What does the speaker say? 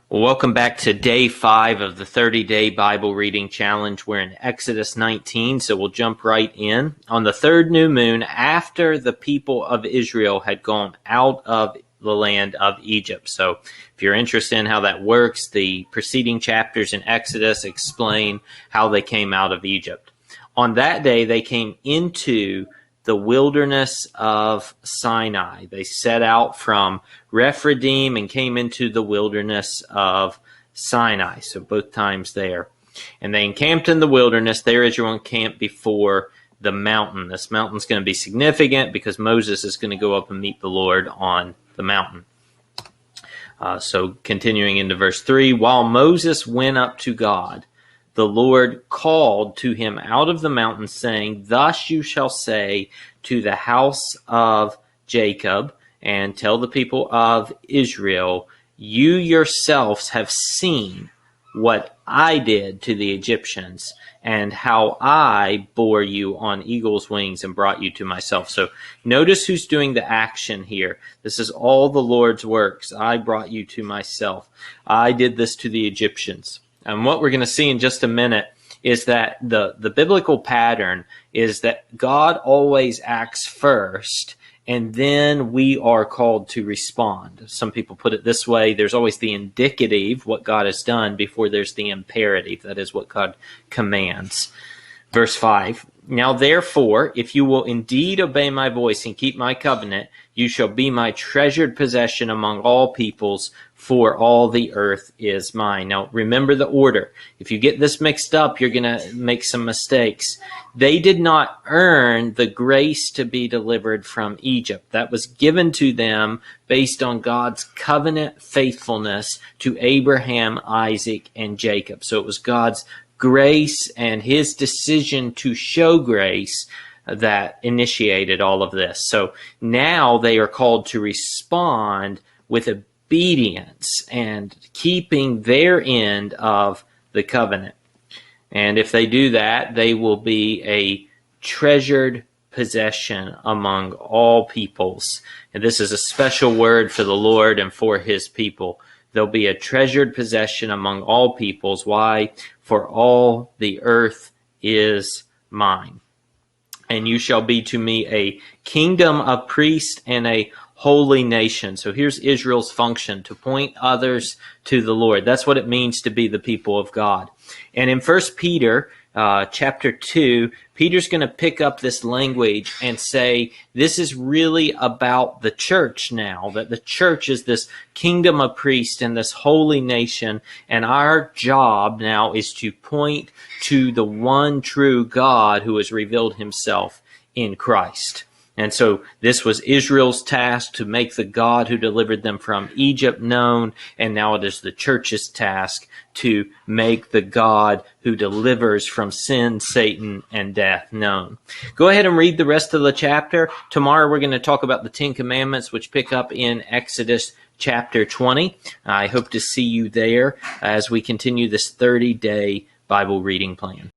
Well, welcome back to day 5 of the 30-day Bible reading challenge. We're in Exodus 19, so we'll jump right in. On the third new moon, after the people of Israel had gone out of the land of Egypt. So if you're interested in how that works, the preceding chapters in Exodus explain how they came out of Egypt. On that day, they came into the wilderness of Sinai. They set out from Rephidim and came into the wilderness of Sinai. So both times there. And they encamped in the wilderness. There Israel encamped before the mountain. This mountain's going to be significant because Moses is going to go up and meet the Lord on the mountain. So continuing into verse 3, while Moses went up to God, the Lord called to him out of the mountain, saying, thus you shall say to the house of Jacob, and tell the people of Israel, you yourselves have seen what I did to the Egyptians, and how I bore you on eagle's wings and brought you to myself. So notice who's doing the action here. This is all the Lord's works. I brought you to myself. I did this to the Egyptians. And what we're going to see in just a minute is that the biblical pattern is that God always acts first, and then we are called to respond. Some people put it this way: there's always the indicative, what God has done, before there's the imperative, that is what God commands. Verse 5, now therefore, if you will indeed obey my voice and keep my covenant, you shall be my treasured possession among all peoples, for all the earth is mine. Now remember the order. If you get this mixed up, you're going to make some mistakes. They did not earn the grace to be delivered from Egypt. That was given to them based on God's covenant faithfulness to Abraham, Isaac, and Jacob. So it was God's grace and his decision to show grace that initiated all of this. So now they are called to respond with obedience and keeping their end of the covenant. And if they do that, they will be a treasured possession among all peoples. And this is a special word for the Lord and for his people. They'll be a treasured possession among all peoples. Why? For all the earth is mine. And you shall be to me a kingdom of priests and a holy nation. So here's Israel's function: to point others to the Lord. That's what it means to be the people of God. And in 1 Peter chapter 2, Peter's going to pick up this language and say this is really about the church now, that the church is this kingdom of priests and this holy nation, and our job now is to point to the one true God who has revealed himself in Christ. And so this was Israel's task, to make the God who delivered them from Egypt known, and now it is the church's task to make the God who delivers from sin, Satan, and death known. Go ahead and read the rest of the chapter. Tomorrow we're going to talk about the Ten Commandments, which pick up in Exodus chapter 20. I hope to see you there as we continue this 30-day Bible reading plan.